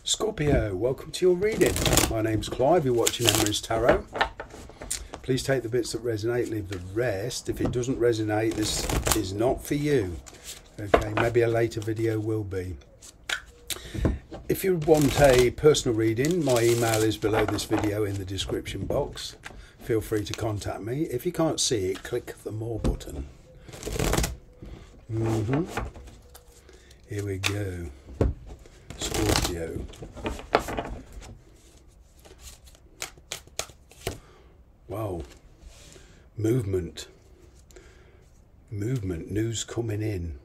Scorpio, welcome to your reading. My name's Clive, you're watching Emery's Tarot. Please take the bits that resonate, leave the rest. If it doesn't resonate, this is not for you. Okay, maybe a later video will be. If you want a personal reading, my email is below this video in the description box. Feel free to contact me. If you can't see it, click the More button. Here we go. Scorpio. Wow. Movement, news coming in.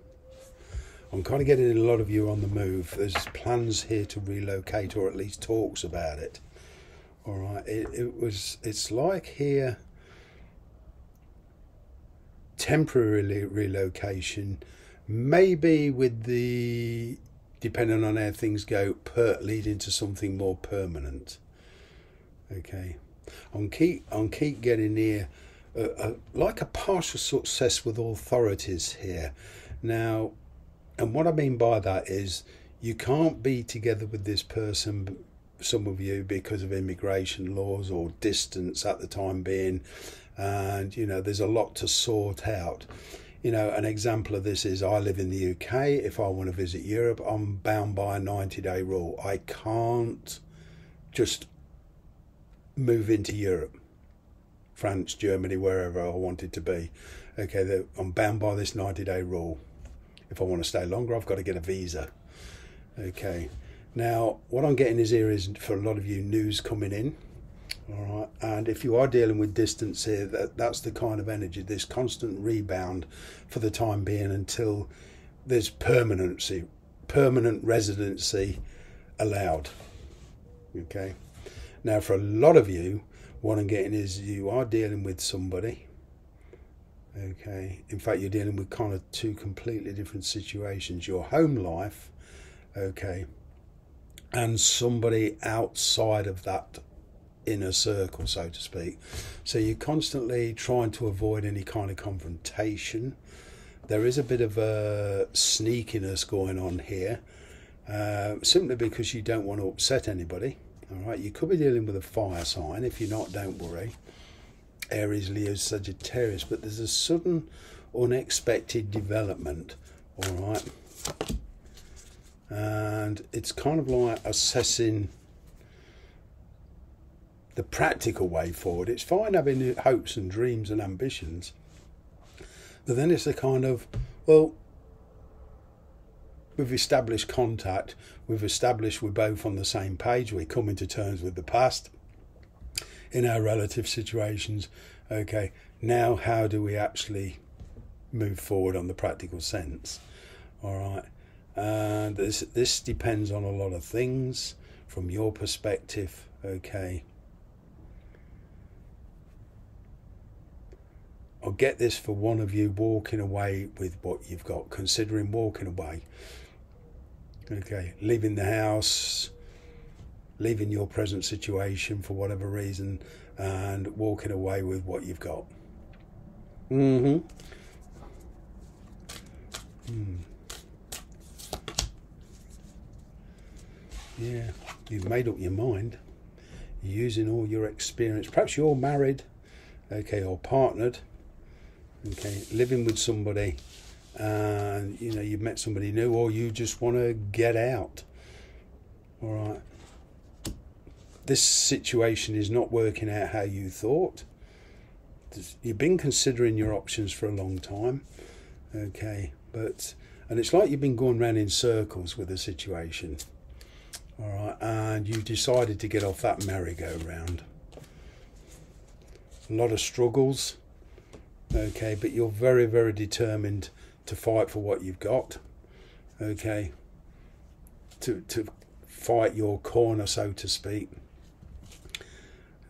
I'm kind of getting a lot of you on the move. There's plans here to relocate, or at least talks about it. All right, it's like here, temporary relocation, maybe with the, depending on how things go, leading to something more permanent. Okay, I'm keep getting here, like a partial success with authorities here. Now, and what I mean by that is you can't be together with this person, some of you, because of immigration laws or distance at the time being, and you know there's a lot to sort out. You know, an example of this is I live in the UK. If I want to visit Europe, I'm bound by a 90-day rule. I can't just move into Europe, France, Germany, wherever I wanted to be. Okay, I'm bound by this 90-day rule. If I want to stay longer, I've got to get a visa. Okay, now what I'm getting here is for a lot of you, news coming in. All right, and if you are dealing with distance here, that's the kind of energy, this constant rebound for the time being until there's permanent residency allowed. Okay, now for a lot of you, what I'm getting is you are dealing with somebody. Okay, in fact you're dealing with kind of two completely different situations, your home life, okay, and somebody outside of that inner circle, so to speak. So you're constantly trying to avoid any kind of confrontation. There is a bit of a sneakiness going on here, simply because you don't want to upset anybody. All right, you could be dealing with a fire sign. If you're not, don't worry. Aries, Leo, Sagittarius, but there's a sudden unexpected development. All right, and it's kind of like assessing the practical way forward. It's fine having hopes and dreams and ambitions, but then it's a kind of, well, we've established contact, we've established we're both on the same page, we're coming to terms with the past in our relative situations. Okay, now how do we actually move forward on the practical sense? All right, and this depends on a lot of things from your perspective. Okay, I'll get this for one of you walking away with what you've got, considering walking away. Okay, leaving the house, leaving your present situation for whatever reason, and walking away with what you've got. Yeah, you've made up your mind. You're using all your experience. Perhaps you're married, okay, or partnered. Okay, living with somebody, and you know you've met somebody new, or you just want to get out. All right, this situation is not working out how you thought. You've been considering your options for a long time. Okay, and it's like you've been going around in circles with the situation. All right, and you decided to get off that merry-go-round. A lot of struggles. Okay, but you're very, very determined to fight for what you've got. Okay, to fight your corner, so to speak.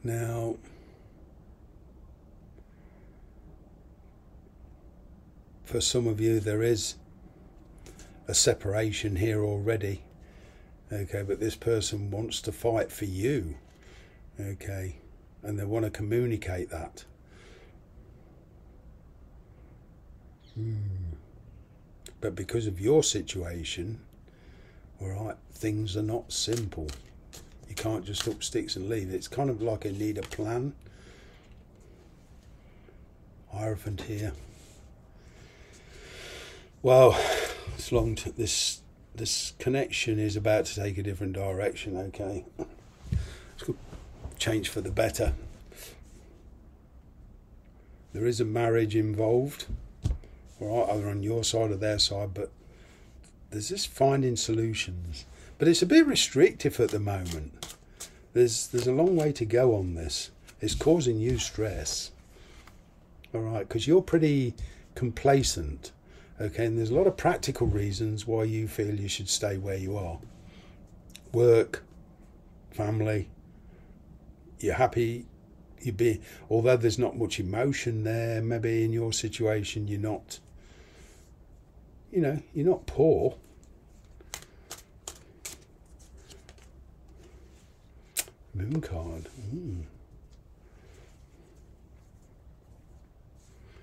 Now, for some of you, there is a separation here already. Okay, but this person wants to fight for you. Okay, and they want to communicate that. But because of your situation, All right, things are not simple. You can't just up sticks and leave. It's kind of like I need a plan. Hierophant here. Well, it's long. This connection is about to take a different direction. Okay, it's change for the better. There is a marriage involved, all right, either on your side or their side, but there's this finding solutions. But it's a bit restrictive at the moment. There's a long way to go on this. It's causing you stress, all right, because you're pretty complacent, okay, and there's a lot of practical reasons why you feel you should stay where you are. Work, family, you're happy. Although there's not much emotion there, maybe in your situation you're not, you're not poor. Moon card.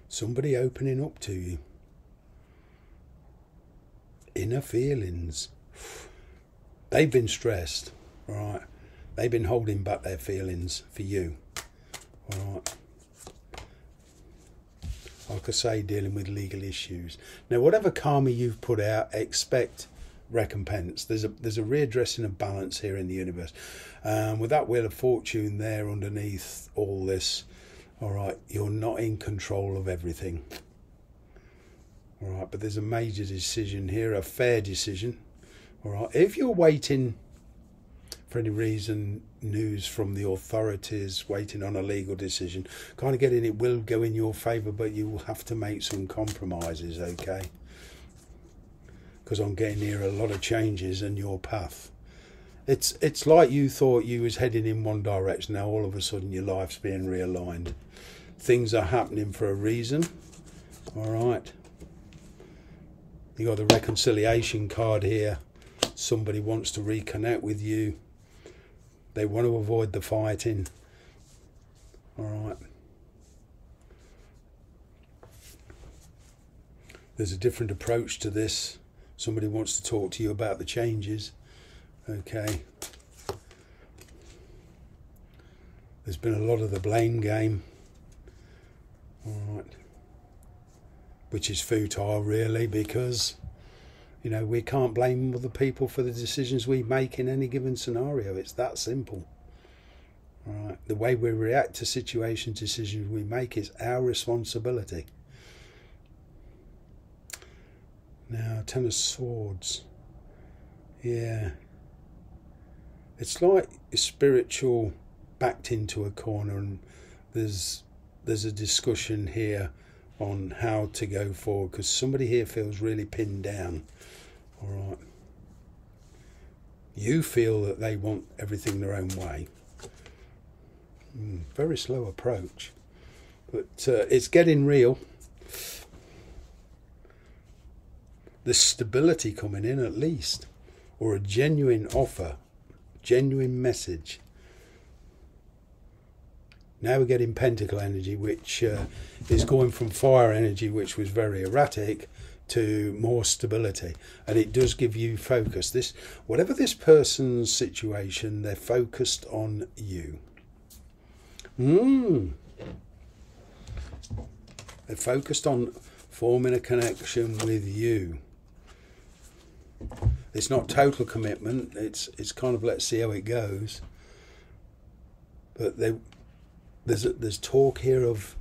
Somebody opening up to you. Inner feelings. They've been stressed, right? They've been holding back their feelings for you. All right. Like I say, dealing with legal issues. Now, whatever karma you've put out, expect recompense. There's a readdressing of balance here in the universe. With that Wheel of Fortune there underneath all this, all right, you're not in control of everything. All right, but there's a major decision here, a fair decision. All right, if you're waiting for any reason, news from the authorities, waiting on a legal decision, kind of getting it will go in your favour, but you will have to make some compromises, okay? Because I'm getting here a lot of changes in your path. It's like you thought you was heading in one direction, now all of a sudden your life's being realigned. Things are happening for a reason, all right? You got the reconciliation card here. Somebody wants to reconnect with you. They want to avoid the fighting. All right. There's a different approach to this. Somebody wants to talk to you about the changes. Okay. There's been a lot of the blame game. All right. Which is futile, really, because we can't blame other people for the decisions we make in any given scenario. It's that simple. All right. The way we react to situations, decisions we make is our responsibility. Now, Ten of Swords. Yeah. It's like spiritual backed into a corner, and there's a discussion here on how to go forward, because somebody here feels really pinned down. All right. You feel that they want everything their own way. Very slow approach, but it's getting real. There's stability coming in at least, or a genuine offer, genuine message. Now we're getting Pentacle energy, which is going from fire energy, which was very erratic, to more stability, and it does give you focus. Whatever this person's situation, they're focused on you. They're focused on forming a connection with you. It's not total commitment. It's kind of let's see how it goes. But there's talk here of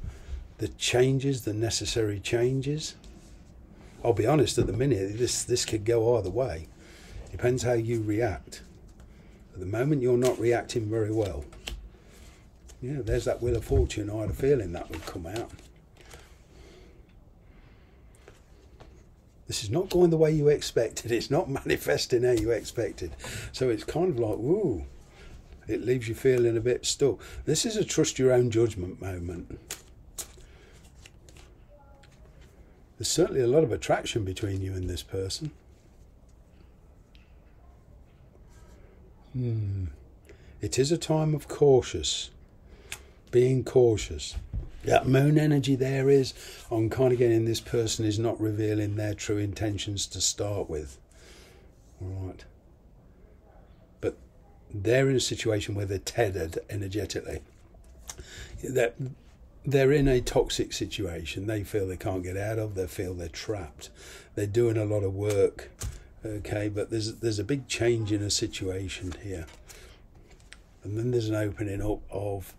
the changes, the necessary changes. I'll be honest, at the minute, this could go either way. Depends how you react. At the moment, you're not reacting very well. Yeah, there's that Wheel of Fortune. I had a feeling that would come out. This is not going the way you expected. It's not manifesting how you expected. So it's kind of like, woo, it leaves you feeling a bit stuck. This is a trust your own judgment moment. There's certainly a lot of attraction between you and this person. It is a time of being cautious. That moon energy there is, I'm kind of getting this person is not revealing their true intentions to start with. All right. They're in a situation where they're tethered energetically. They're in a toxic situation they feel they can't get out of. They feel they're trapped. They're doing a lot of work, okay, but there's a big change in a situation here. And then there's an opening up of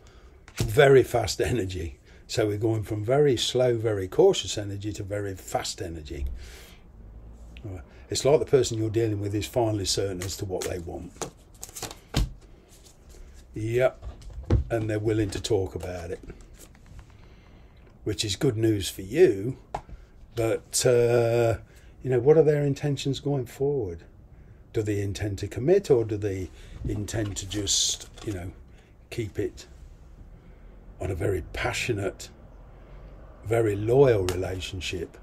very fast energy. So we're going from very slow, very cautious energy to very fast energy. It's like the person you're dealing with is finally certain as to what they want. Yep. And they're willing to talk about it, which is good news for you. But, you know, what are their intentions going forward? Do they intend to commit, or do they intend to just, you know, keep it on a very passionate, very loyal relationship?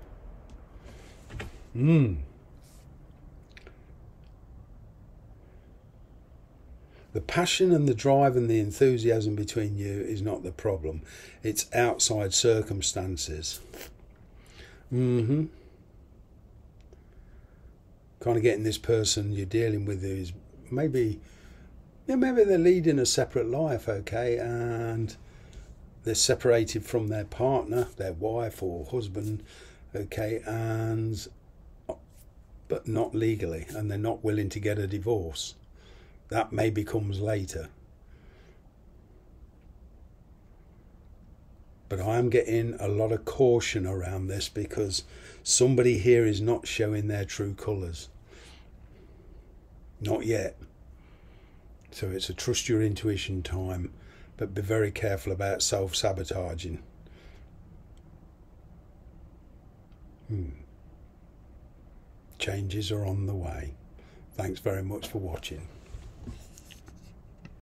The passion and the drive and the enthusiasm between you is not the problem. It's outside circumstances. Kind of getting this person you're dealing with who's maybe they're leading a separate life, okay, and they're separated from their partner, their wife or husband, okay, but not legally, and they're not willing to get a divorce. That maybe comes later. But I am getting a lot of caution around this, because somebody here is not showing their true colours. Not yet. So it's a trust your intuition time, but be very careful about self-sabotaging. Changes are on the way. Thanks very much for watching.